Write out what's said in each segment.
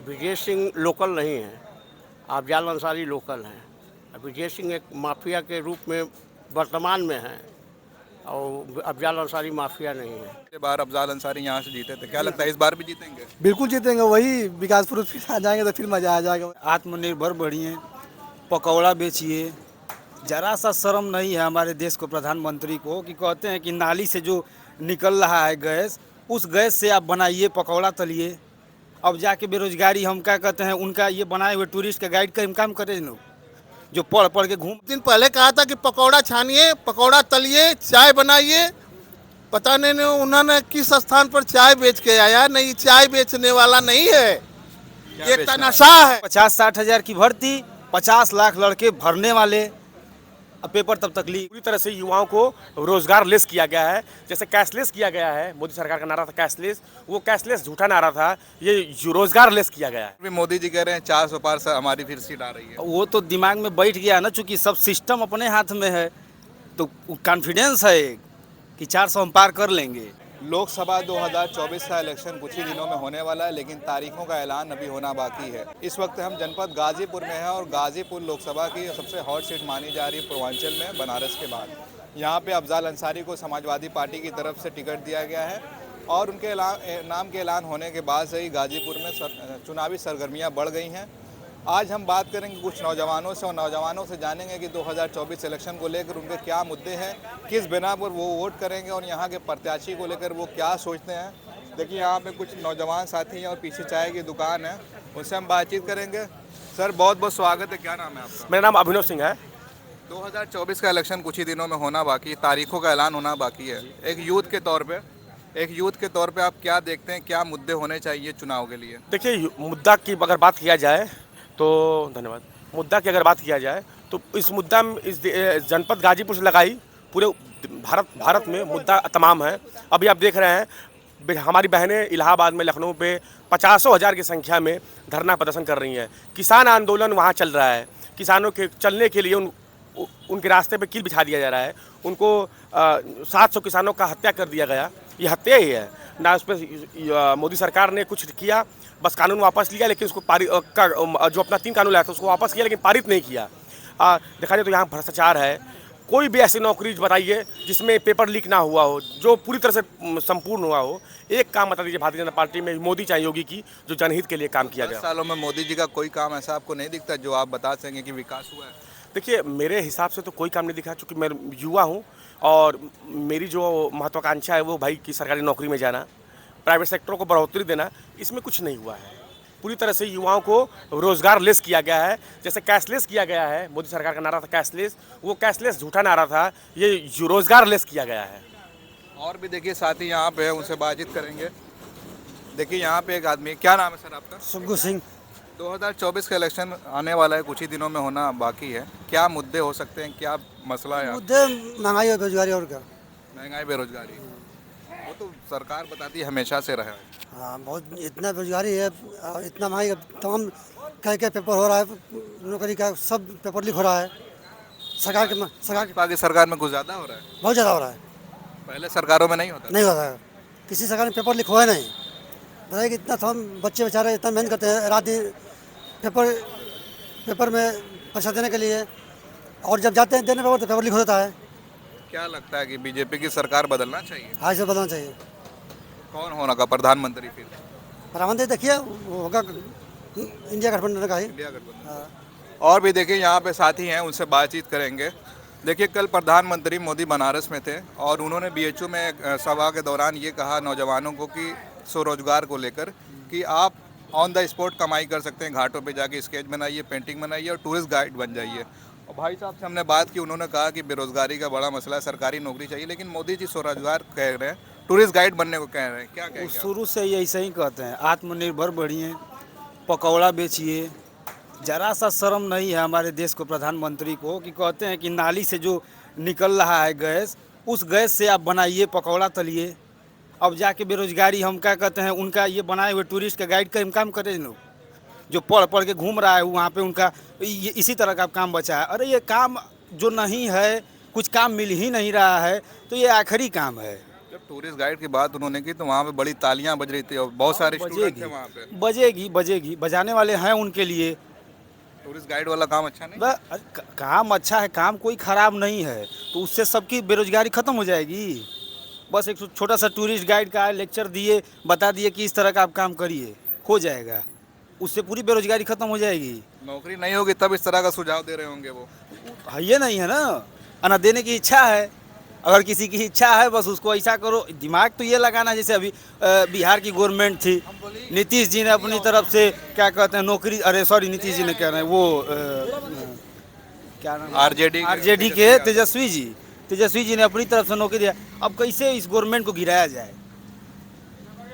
Vijay Singh local नहीं है, Afzal Ansari local हैं। विजय सिंह एक माफिया के रूप में वर्तमान में हैं और अफजाल अंसारी माफिया नहीं है। पिछले बार अफजाल अंसारी यहाँ से जीते थे, क्या लगता है इस बार भी जीतेंगे? बिल्कुल जीतेंगे, वही विकासपुर फिर आ जाएंगे तो फिर मजा आ जाएगा। आत्मनिर्भर बढ़िए, पकौड़ा बेचिए, जरा सा शर्म नहीं है हमारे देश को प्रधानमंत्री को कि कहते हैं कि नाली से जो निकल रहा है गैस, उस गैस से आप बनाइए पकौड़ा तलिए। अब जाके बेरोजगारी हम क्या कहते हैं, उनका ये बनाए हुए टूरिस्ट का गाइड का हम काम करें लोग जो पढ़ पढ़ के घूम। दिन पहले कहा था कि पकौड़ा छानिए, पकौड़ा तलिए, चाय बनाइए। पता नहीं उन्होंने किस स्थान पर चाय बेच के आया। नहीं, चाय बेचने वाला नहीं है, ये नशा है। 50-60 हज़ार की भर्ती, 50 लाख लड़के भरने वाले, अब पेपर तब तक ली। पूरी तरह से युवाओं को रोजगार लेस किया गया है। जैसे कैशलेस किया गया है, मोदी सरकार का नारा था कैशलेस, वो कैशलेस झूठा नारा था, ये रोजगार लेस किया गया है। मोदी जी कह रहे हैं 400 पार से हमारी फिर सीट आ रही है। वो तो दिमाग में बैठ गया ना, चूंकि सब सिस्टम अपने हाथ में है तो कॉन्फिडेंस है कि 400 हम पार कर लेंगे। लोकसभा 2024 का इलेक्शन कुछ ही दिनों में होने वाला है, लेकिन तारीखों का ऐलान अभी होना बाकी है। इस वक्त हम जनपद गाजीपुर में हैं और गाजीपुर लोकसभा की सबसे हॉट सीट मानी जा रही है पूर्वांचल में, बनारस के बाद। यहाँ पे अफजाल अंसारी को समाजवादी पार्टी की तरफ से टिकट दिया गया है और उनके नाम के ऐलान होने के बाद से ही गाजीपुर में चुनावी सरगर्मियाँ बढ़ गई हैं। आज हम बात करेंगे कुछ नौजवानों से और नौजवानों से जानेंगे कि 2024 इलेक्शन को लेकर उनके क्या मुद्दे हैं, किस बिना पर वो वोट करेंगे और यहाँ के प्रत्याशी को लेकर वो क्या सोचते हैं। देखिए यहाँ पे कुछ नौजवान साथी हैं और पीछे चाय की दुकान है, उनसे हम बातचीत करेंगे। सर बहुत बहुत स्वागत है, क्या नाम है आपका? मेरा नाम अभिनव सिंह है। 2024 का इलेक्शन कुछ ही दिनों में होना बाकी है, तारीखों का ऐलान होना बाकी है। एक यूथ के तौर पे आप क्या देखते हैं, क्या मुद्दे होने चाहिए चुनाव के लिए? देखिए, मुद्दा की अगर बात किया जाए तो धन्यवाद। मुद्दा की अगर बात किया जाए तो इस मुद्दा में इस जनपद गाजीपुर से लगाई पूरे भारत में मुद्दा तमाम है। अभी आप देख रहे हैं हमारी बहनें इलाहाबाद में, लखनऊ पे 50,000 की संख्या में धरना प्रदर्शन कर रही हैं। किसान आंदोलन वहाँ चल रहा है। किसानों के चलने के लिए उनके रास्ते पे कील बिछा दिया जा रहा है। उनको 700 किसानों का हत्या कर दिया गया। ये हत्या ही है ना, उस पर मोदी सरकार ने कुछ किया, बस कानून वापस लिया, लेकिन उसको पारित जो अपना 3 कानून लाया था उसको वापस किया, लेकिन पारित नहीं किया। देखा जाए तो यहाँ भ्रष्टाचार है। कोई भी ऐसी नौकरी बताइए जिसमें पेपर लीक ना हुआ हो, जो पूरी तरह से संपूर्ण हुआ हो। एक काम बता दीजिए भारतीय जनता पार्टी में, मोदी चाहे योगी की, जो जनहित के लिए काम किया गया। 10 सालों में मोदी जी का कोई काम ऐसा आपको नहीं दिखता जो आप बता सकेंगे कि विकास हुआ है? देखिए, मेरे हिसाब से तो कोई काम नहीं दिखा, चूँकि मैं युवा हूँ और मेरी जो महत्वाकांक्षा है वो भाई की सरकारी नौकरी में जाना, प्राइवेट सेक्टर को बढ़ोतरी देना, इसमें कुछ नहीं हुआ है। पूरी तरह से युवाओं को रोजगार लेस किया गया है। जैसे कैशलेस किया गया है, मोदी सरकार का नारा था कैशलेस, वो कैशलेस झूठा नारा था, ये रोजगार लेस किया गया है। और भी देखिए साथी यहाँ पे है, उनसे बातचीत करेंगे। देखिए यहाँ पे एक आदमी, क्या नाम है सर आपका? सुग्गू सिंह। 2024 का इलेक्शन आने वाला है, कुछ ही दिनों में होना बाकी है। क्या मुद्दे हो सकते हैं, क्या मसला है? मुद्दे महंगाई और बेरोजगारी और क्या। महंगाई बेरोजगारी वो तो सरकार बताती है हमेशा से रहा है। हाँ, बहुत इतना बेरोजगारी है और इतना महंगाई, तमाम क्या पेपर हो रहा है, नौकरी का सब पेपर लीक हो रहा है। सरकार की सरकार में कुछ ज़्यादा हो रहा है, बहुत ज़्यादा हो रहा है। पहले सरकारों में नहीं होता नहीं होता है, किसी सरकार में पेपर लीक हुआ है नहीं। बताइए कि इतना हम बच्चे बेचारे इतना मेहनत करते हैं रात दिन पेपर में परीक्षा देने के लिए, और जब जाते हैं देने पेपर तो पेपर लीक हो जाता है। क्या लगता है कि बीजेपी की सरकार बदलना चाहिए? हाँ, इसे बदलना चाहिए। कौन होना का प्रधानमंत्री? फिर प्रधानमंत्री देखिए वो होगा इंडिया गठबंधन का ही। इंडिया गठबंधन। और भी देखिए यहाँ पे साथी हैं, उनसे बातचीत करेंगे। देखिए कल प्रधानमंत्री मोदी बनारस में थे और उन्होंने बीएचयू में एक सभा के दौरान ये कहा नौजवानों को कि स्वरोजगार को लेकर कि आप ऑन द स्पॉट कमाई कर सकते हैं, घाटों पे जाके स्केच बनाइए, पेंटिंग बनाइए और टूरिस्ट गाइड बन जाइए। और भाई साहब से हमने बात की, उन्होंने कहा कि बेरोजगारी का बड़ा मसला है, सरकारी नौकरी चाहिए, लेकिन मोदी जी स्वरोजगार कह रहे हैं, टूरिस्ट गाइड बनने को कह रहे हैं। क्या कहेंगे? शुरू से ये ऐसे ही कहते हैं, आत्मनिर्भर बढ़िए, पकौड़ा बेचिए, जरा सा शर्म नहीं है हमारे देश को प्रधानमंत्री को कि कहते हैं कि नाली से जो निकल रहा है गैस, उस गैस से आप बनाइए पकौड़ा तलिए। अब जाके बेरोजगारी हम क्या कहते हैं, उनका ये बनाए हुए टूरिस्ट का गाइड का हम काम करें लोग जो पढ़ पढ़ के घूम रहा है वहाँ पे, उनका ये इसी तरह का काम बचा है। अरे ये काम जो नहीं है, कुछ काम मिल ही नहीं रहा है, तो ये आखिरी काम है। जब टूरिस्ट गाइड की बात उन्होंने की तो वहाँ पे बड़ी तालियां बज रही थी और बहुत सारे स्टूडेंट थे वहाँ पे। बजेगी बजाने वाले हैं उनके लिए। टूरिस्ट गाइड वाला काम अच्छा नहीं? काम अच्छा है, काम कोई खराब नहीं है, तो उससे सबकी बेरोजगारी खत्म हो जाएगी। बस एक छोटा सा टूरिस्ट गाइड का लेक्चर दिए, बता दिए कि इस तरह का आप काम करिए, हो जाएगा, उससे पूरी बेरोजगारी खत्म हो जाएगी। नौकरी नहीं होगी तब इस तरह का सुझाव दे रहे होंगे वो। है ये नहीं है ना देने की इच्छा है। अगर किसी की इच्छा है बस उसको ऐसा करो। दिमाग तो ये लगाना, जैसे अभी बिहार की गवर्नमेंट थी, नीतीश जी ने अपनी तरफ से क्या कहते हैं नौकरी, अरे सॉरी नीतीश जी ने कह रहे हैं वो क्या नाम, आरजेडी के तेजस्वी जी ने अपनी तरफ से नौकरी दिया। अब कैसे इस गवर्नमेंट को गिराया जाए?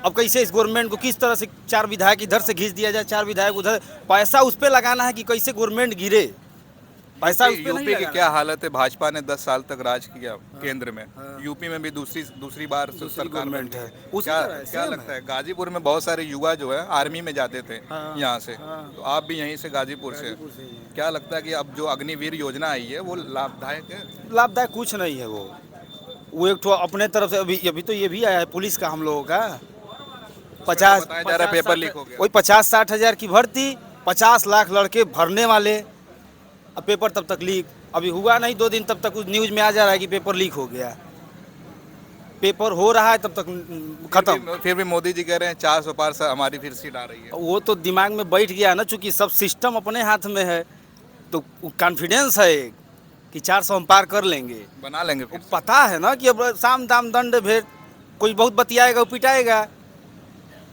अब कैसे इस गवर्नमेंट को किस तरह से 4 विधायक इधर से खींच दिया जाए, 4 विधायक उधर? पैसा उस पर लगाना है कि कैसे गवर्नमेंट गिरे, पैसा उस पे नहीं यूपी की लगाना। क्या हालत है? भाजपा ने 10 साल तक राज किया केंद्र में, यूपी में भी दूसरी बार सरकार गवर्नमेंट है। उसी क्या तरह है, क्या सेम लगता है? गाजीपुर में बहुत सारे युवा जो है आर्मी में जाते थे यहाँ से, तो आप भी यहीं से गाजीपुर से, क्या लगता है कि अब जो अग्निवीर योजना आई है वो लाभदायक है? लाभदायक कुछ नहीं है वो एक ठो अपने तरफ से अभी तो ये भी आया है पुलिस का हम लोगों का 50 बताया जा रहा है पेपर लीक हो गया। वही 50-60 हज़ार की भर्ती, 50 लाख लड़के भरने वाले, अब पेपर तब तक लीक अभी हुआ नहीं, 2 दिन तब तक उस न्यूज में आ जा रहा है कि पेपर लीक हो गया। पेपर हो रहा है तब तक खत्म। फिर भी मोदी जी कह रहे हैं 400 पार से हमारी फिर सीट आ रही है। वो तो दिमाग में बैठ गया ना, चूंकि सब सिस्टम अपने हाथ में है, तो कॉन्फिडेंस है कि 400 हम पार कर लेंगे, बना लेंगे फिर। पता है ना कि अब साम दाम दंड भेद, कोई बहुत बतियाएगा वो पिटाएगा।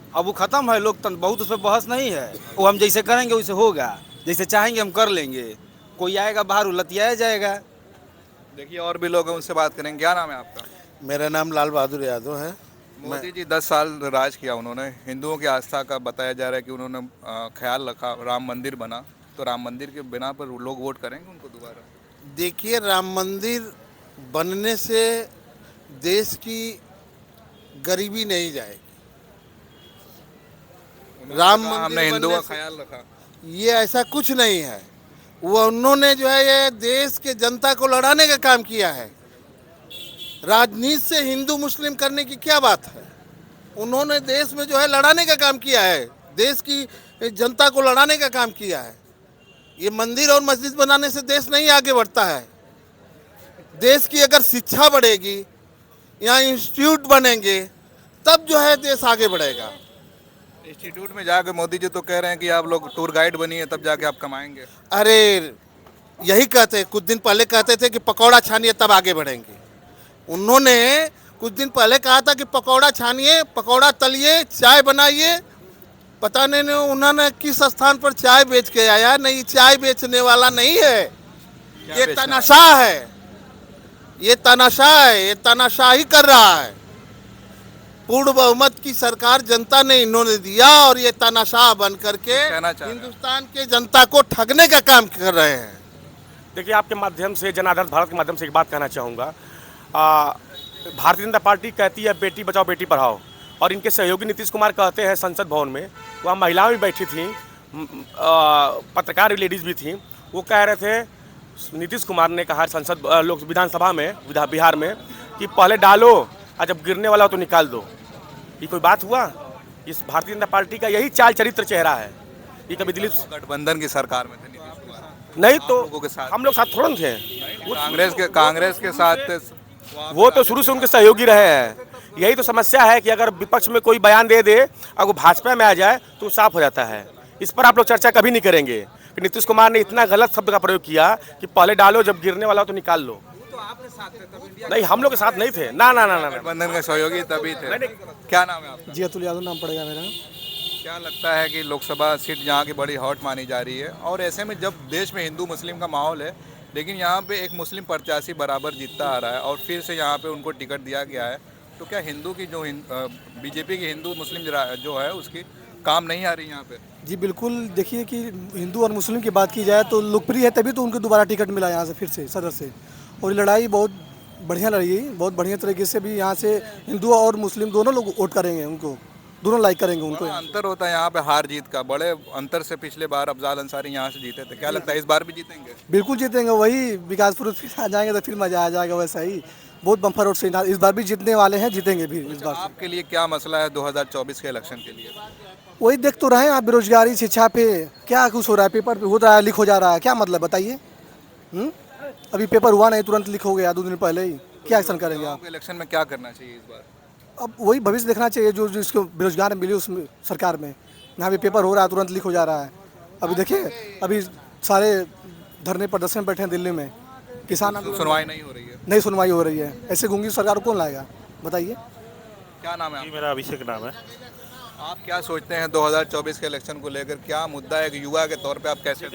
अब वो खत्म है, लोकतंत्र बहुत उस पर बहस नहीं है, वो हम जैसे करेंगे वैसे होगा, जैसे चाहेंगे हम कर लेंगे। कोई आएगा बाहर उलटियाया जाएगा। देखिए और भी लोग हैं, उनसे बात करेंगे। क्या नाम है आपका? मेरा नाम लाल बहादुर यादव है। मोदी जी 10 साल राज किया उन्होंने, हिंदुओं की आस्था का बताया जा रहा है कि उन्होंने ख्याल रखा, राम मंदिर बना, तो राम मंदिर के बिना पर लोग वोट करेंगे उनको दोबारा? देखिए, राम मंदिर बनने से देश की गरीबी नहीं जाएगी। राम मंदिर हमने हिंदुओं का बनने से ख्याल रखा, ये ऐसा कुछ नहीं है। वो उन्होंने जो है ये देश के जनता को लड़ाने का काम किया है। राजनीति से हिंदू मुस्लिम करने की क्या बात है? उन्होंने देश में जो है लड़ाने का काम किया है, देश की जनता को लड़ाने का काम किया है। ये मंदिर और मस्जिद बनाने से देश नहीं आगे बढ़ता है। देश की अगर शिक्षा बढ़ेगी, यहाँ इंस्टीट्यूट बनेंगे, तब जो है देश आगे बढ़ेगा। इंस्टीट्यूट में जाकर मोदी जी तो कह रहे हैं कि आप लोग टूर गाइड बनिए तब जाके आप कमाएंगे। अरे यही कहते, कुछ दिन पहले कहते थे कि पकौड़ा छानिए तब आगे बढ़ेंगे। उन्होंने कुछ दिन पहले कहा था कि पकौड़ा छानिए, पकौड़ा तलिए, चाय बनाइए। पता नहीं उन्होंने किस स्थान पर चाय बेच के आया। नहीं, चाय बेचने वाला नहीं है, ये तानाशाह है, ये तानाशाह है, ये तानाशाही कर रहा है। पूर्ण बहुमत की सरकार जनता ने इन्होंने दिया और ये तानाशाह बन करके हिंदुस्तान के जनता को ठगने का काम कर रहे हैं। देखिए, आपके माध्यम से, जन आधारित भारत के माध्यम से एक बात कहना चाहूँगा। भारतीय जनता पार्टी कहती है बेटी बचाओ बेटी पढ़ाओ, और इनके सहयोगी नीतीश कुमार कहते हैं संसद भवन में, वहाँ महिलाएं भी बैठी थीं, पत्रकार लेडीज़ भी थीं, वो कह रहे थे, नीतीश कुमार ने कहा विधानसभा में बिहार में कि पहले डालो और जब गिरने वाला हो तो निकाल दो। ये कोई बात हुआ? इस भारतीय जनता पार्टी का यही चाल चरित्र चेहरा है। ये कभी दिलीप गठबंधन की सरकार में थे नीतीश कुमार, नहीं तो हम लोग साथ थोड़ा थे, कांग्रेस के साथ वो तो शुरू से उनके सहयोगी रहे हैं। यही तो समस्या है कि अगर विपक्ष में कोई बयान दे दे और वो भाजपा में आ जाए तो साफ हो जाता है। इस पर आप लोग चर्चा कभी नहीं करेंगे कि नीतीश कुमार ने इतना गलत शब्द का प्रयोग किया कि पहले डालो जब गिरने वाला हो तो निकाल लो। नहीं, हम लोग के साथ नहीं थे। ना गठबंधन के सहयोगी तभी थे। क्या नाम है आपका? जी अतुल यादव नाम पड़ेगा मेरा। क्या लगता है कि लोकसभा सीट यहाँ की बड़ी हॉट मानी जा रही है, और ऐसे में जब देश में हिंदू मुस्लिम का माहौल है, लेकिन यहाँ पे एक मुस्लिम प्रत्याशी बराबर जीतता आ रहा है और फिर से यहाँ पे उनको टिकट दिया गया है, तो क्या हिंदू की जो बीजेपी की हिंदू मुस्लिम जो है उसकी काम नहीं आ रही यहाँ पे? जी बिल्कुल, देखिए कि हिंदू और मुस्लिम की बात की जाए तो लोकप्रिय है, तभी तो उनको दोबारा टिकट मिला यहाँ से फिर से सदर से। और ये लड़ाई बहुत बढ़िया लड़ी, बहुत बढ़िया तरीके से भी यहाँ से हिंदू और मुस्लिम दोनों लोग वोट करेंगे उनको। दोनों लाइक करेंगे उनको। बड़ा अंतर होता है यहाँ पे हार जीत का, बड़े अंतर से पिछले बार अफजाल अंसारी यहाँ से जीते थे। क्या लगता है इस बार भी जीतेंगे? बिल्कुल जीतेंगे, वही विकासपुर फिर आ जाएंगे तो फिर मजा आ जाएगा। वैसा ही बहुत बम्पर रोड से इस बार भी जीतने वाले हैं, जीतेंगे भी इस बार से। आपके लिए क्या मसला है 2024 के इलेक्शन के लिए? वही देख तो रहे हैं आप, बेरोजगारी, शिक्षा पे क्या कुछ हो रहा है, पेपर पे हो रहा है, लीक हो जा रहा है, क्या मतलब बताइए। अभी पेपर हुआ नहीं, तुरंत लीक हो गया 2 दिन पहले ही, क्या एक्शन करेंगे आप? इलेक्शन में क्या करना चाहिए इस बार? अब वही भविष्य देखना चाहिए, जो जिसको बेरोजगार मिली उस सरकार में। यहाँ भी पेपर हो रहा है, तुरंत लीक हो जा रहा है। अभी देखिए, अभी सारे धरने प्रदर्शन बैठे हैं दिल्ली में, किसान सुनवाई नहीं हो रही है। नहीं सुनवाई हो रही है। ऐसे गूंगी सरकार को कौन लाएगा बताइए। क्या नाम है जी, आपका? मेरा अभिषेक नाम है। आप क्या सोचते हैं 2024 के इलेक्शन को लेकर, क्या मुद्दा है? एक युवा के तौर पे आप कैसे?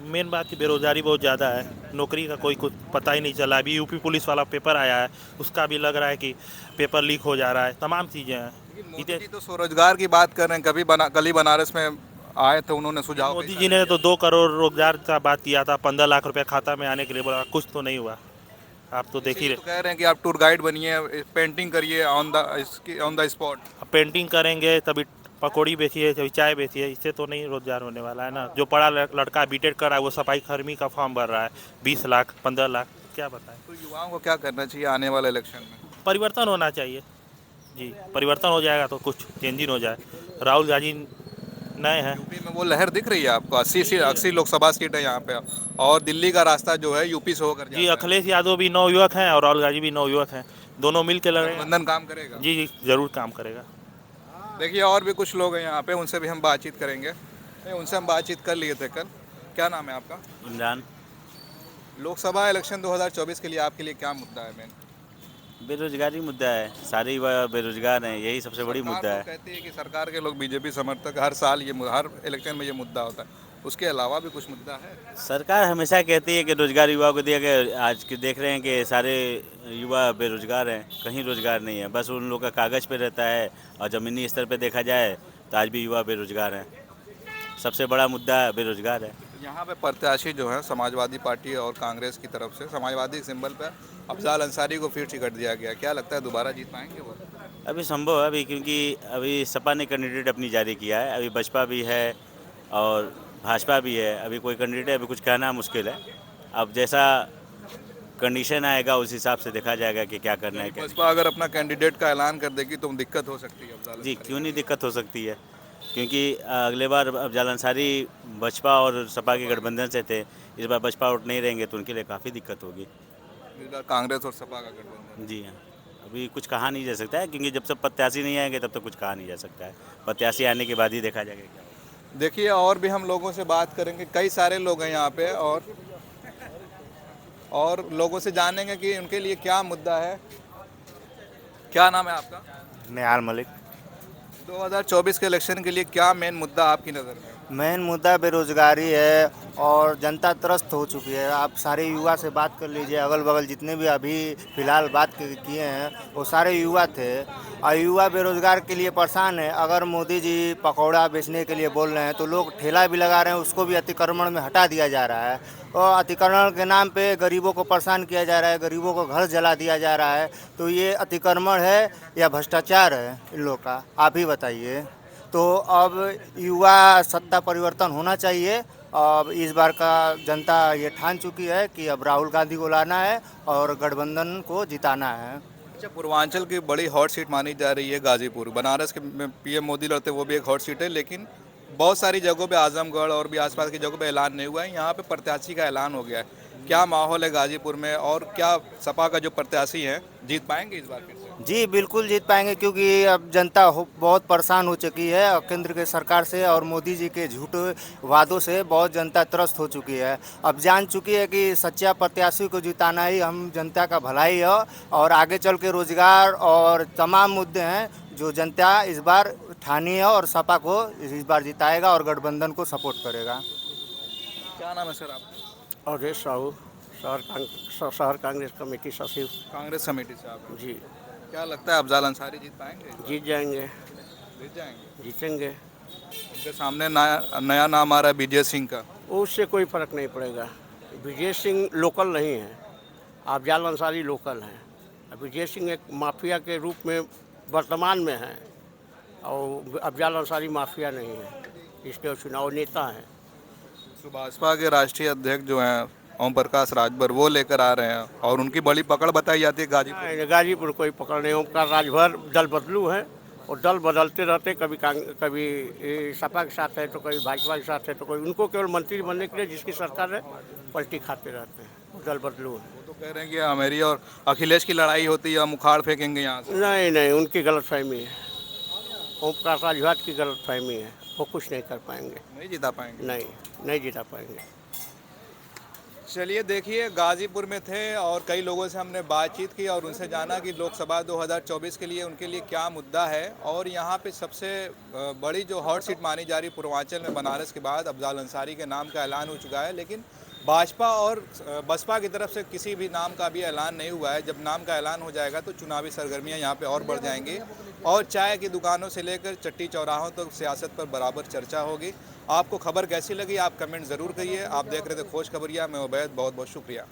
मेन बात की बेरोजगारी बहुत ज़्यादा है, नौकरी का कोई कुछ पता ही नहीं चला। अभी यूपी पुलिस वाला पेपर आया है, उसका भी लग रहा है कि पेपर लीक हो जा रहा है, तमाम चीज़ें हैं। मोदी जी तो स्वरोजगार की बात कर रहे हैं, कल ही बनारस में आए थे, उन्होंने सुझाव मोदी जी ने तो 2 करोड़ रोजगार का बात किया था, 15 लाख रुपया खाता में आने के लिए बोला, कुछ तो नहीं हुआ। आप तो देख ही तो कह रहे हैं कि आप टूर गाइड बनिए, पेंटिंग करिए ऑन द स्पॉट। पेंटिंग करेंगे तभी पकौड़ी बेचिए, तभी चाय बेचिए, इससे तो नहीं रोजगार होने वाला है ना। जो पढ़ा लड़का बीटेड कर रहा है वो सफाई कर्मी का फॉर्म भर रहा है, 20 लाख 15 लाख, क्या बताएं। तो युवाओं को क्या करना चाहिए आने वाले इलेक्शन में? परिवर्तन होना चाहिए जी, परिवर्तन हो जाएगा तो कुछ चेंजिंग हो जाए। राहुल गांधी नए हैं। यूपी में वो लहर दिख रही है आपको? 80 लोकसभा सीट है यहाँ पे, और दिल्ली का रास्ता जो है यूपी से होकर जी, अखिलेश यादव भी नवयुवक हैं और राहुल गांधी भी नवयुवक हैं, दोनों मिल के लड़े। गठबंधन काम करेगा? जी जी, जरूर काम करेगा। देखिए और भी कुछ लोग हैं यहाँ पे, उनसे भी हम बातचीत करेंगे। उनसे हम बातचीत कर लिए थे कल। क्या नाम है आपका? इमरान। लोकसभा इलेक्शन 2024 के लिए आपके लिए क्या मुद्दा है मेन? बेरोजगारी मुद्दा है, सारे युवा बेरोजगार हैं, यही सबसे बड़ी मुद्दा है। कहती है कि सरकार के लोग बीजेपी समर्थक, हर साल हर इलेक्शन में ये मुद्दा होता है, उसके अलावा भी कुछ मुद्दा है? सरकार हमेशा कहती है कि रोजगार युवाओं को दिया गया। आज के देख रहे हैं कि सारे युवा बेरोजगार हैं, कहीं रोजगार नहीं है, बस उन लोग का कागज़ पे रहता है। और ज़मीनी स्तर पे देखा जाए तो आज भी युवा बेरोजगार हैं, सबसे बड़ा मुद्दा बेरोजगार है। यहाँ पे प्रत्याशी जो है समाजवादी पार्टी और कांग्रेस की तरफ से, समाजवादी सिंबल पे अफजाल अंसारी को फिर टिकट दिया गया, क्या लगता है दोबारा जीत पाएंगे वो? अभी संभव है, अभी क्योंकि अभी सपा ने कैंडिडेट अपनी जारी किया है, अभी बसपा भी है और भाजपा भी है, अभी कोई कैंडिडेट अभी कुछ कहना मुश्किल है। अब जैसा कंडीशन आएगा उस हिसाब से देखा जाएगा कि क्या करना है। बसपा अगर अपना कैंडिडेट का ऐलान कर देगी तो दिक्कत हो सकती है अफजाल जी, अंसारी? क्यों नहीं दिक्कत हो सकती है, क्योंकि अगले बार अफजाल अंसारी बसपा और सपा के गठबंधन से थे, इस बार बसपा वोट नहीं रहेंगे तो उनके लिए काफ़ी दिक्कत होगी। इस बार कांग्रेस और सपा का गठबंधन? जी हाँ, अभी कुछ कहा नहीं जा सकता है, क्योंकि जब तक प्रत्याशी नहीं आएंगे तब तक कुछ कहा नहीं जा सकता है। प्रत्याशी आने के बाद ही देखा जाएगा क्या होगा। देखिए और भी हम लोगों से बात करेंगे, कई सारे लोग हैं यहाँ पे, और लोगों से जानेंगे कि उनके लिए क्या मुद्दा है। क्या नाम है आपका? निहाल मलिक। 2024 के इलेक्शन के लिए क्या मेन मुद्दा आपकी नज़र में? मेन मुद्दा बेरोजगारी है और जनता त्रस्त हो चुकी है। आप सारे युवा से बात कर लीजिए, अगल बगल जितने भी अभी फ़िलहाल बात किए हैं वो सारे युवा थे, और युवा बेरोजगार के लिए परेशान है। अगर मोदी जी पकौड़ा बेचने के लिए बोल रहे हैं तो लोग ठेला भी लगा रहे हैं, उसको भी अतिक्रमण में हटा दिया जा रहा है, और अतिक्रमण के नाम पे गरीबों को परेशान किया जा रहा है, गरीबों को घर जला दिया जा रहा है। तो ये अतिक्रमण है या भ्रष्टाचार है इन लोग का, आप ही बताइए। तो अब युवा सत्ता परिवर्तन होना चाहिए। अब इस बार का जनता ये ठान चुकी है कि अब राहुल गांधी को लाना है और गठबंधन को जिताना है। अच्छा, पूर्वांचल की बड़ी हॉट सीट मानी जा रही है गाजीपुर। बनारस के पीएम मोदी लड़ते वो भी एक हॉट सीट है, लेकिन बहुत सारी जगहों पे आजमगढ़ और भी आसपास की जगहों पे ऐलान नहीं हुआ है। यहाँ पे प्रत्याशी का ऐलान हो गया है। क्या माहौल है गाजीपुर में, और क्या सपा का जो प्रत्याशी है जीत पाएंगे इस बार फिर से? जी बिल्कुल जीत पाएंगे, क्योंकि अब जनता बहुत परेशान हो चुकी है और केंद्र के सरकार से और मोदी जी के झूठे वादों से बहुत जनता त्रस्त हो चुकी है। अब जान चुकी है कि सच्चा प्रत्याशी को जिताना ही हम जनता का भलाई है, और आगे चल के रोजगार और तमाम मुद्दे हैं जो जनता इस बार ठानी है, और सपा को इस बार जिताएगा और गठबंधन को सपोर्ट करेगा। क्या नाम है सर आपका? अवधेश साहू, शहर कांग्रेस कमेटी सचिव। कांग्रेस कमेटी से आप हैं? जी। क्या लगता है अफजाल अंसारी जीत पाएंगे? जीत जाएंगे। जीत जाएंगे? जीतेंगे। उनके सामने नया नाम आ रहा है विजय सिंह का। उससे कोई फर्क नहीं पड़ेगा। विजय सिंह लोकल नहीं है, अफजाल अंसारी लोकल हैं। विजय सिंह एक माफिया के रूप में वर्तमान में हैं, और अफजाल अंसारी माफिया नहीं है, इसके चुनाव नेता हैं। तो भाजपा के राष्ट्रीय अध्यक्ष जो हैं ओम प्रकाश राजभर वो लेकर आ रहे हैं और उनकी बड़ी पकड़ बताई जाती है गाजीपुर। नहीं, गाजीपुर कोई पकड़ नहीं। ओमकार राजभर दल बदलू है और दल बदलते रहते, कभी सपा के साथ है तो कभी भाजपा के साथ है तो कोई, उनको केवल मंत्री बनने के लिए जिसकी सरकार है पलटी खाते रहते हैं, दल बदलू है। वो तो कह रहे हैं कि मेरी और अखिलेश की लड़ाई होती है, हम उखाड़ फेंकेंगे यहाँ से। नहीं नहीं, उनकी गलतफहमी है, ओमकार राजभर की गलतफहमी है, वो कुछ नहीं कर पाएंगे, नहीं जिता पाएंगे। नहीं जिता पाएंगे। चलिए देखिए, गाजीपुर में थे और कई लोगों से हमने बातचीत की और उनसे जाना कि लोकसभा 2024 के लिए उनके लिए क्या मुद्दा है। और यहाँ पे सबसे बड़ी जो हॉट सीट मानी जा रही पूर्वांचल में बनारस के बाद अफजाल अंसारी के नाम का ऐलान हो चुका है, लेकिन भाजपा और बसपा की तरफ से किसी भी नाम का भी ऐलान नहीं हुआ है। जब नाम का ऐलान हो जाएगा तो चुनावी सरगर्मियाँ यहाँ पे और बढ़ जाएंगी और चाय की दुकानों से लेकर चट्टी चौराहों तक सियासत पर बराबर चर्चा होगी। आपको खबर कैसी लगी आप कमेंट ज़रूर करिए। आप देख रहे थे खोज खबरिया, मैं उबैद, बहुत बहुत शुक्रिया।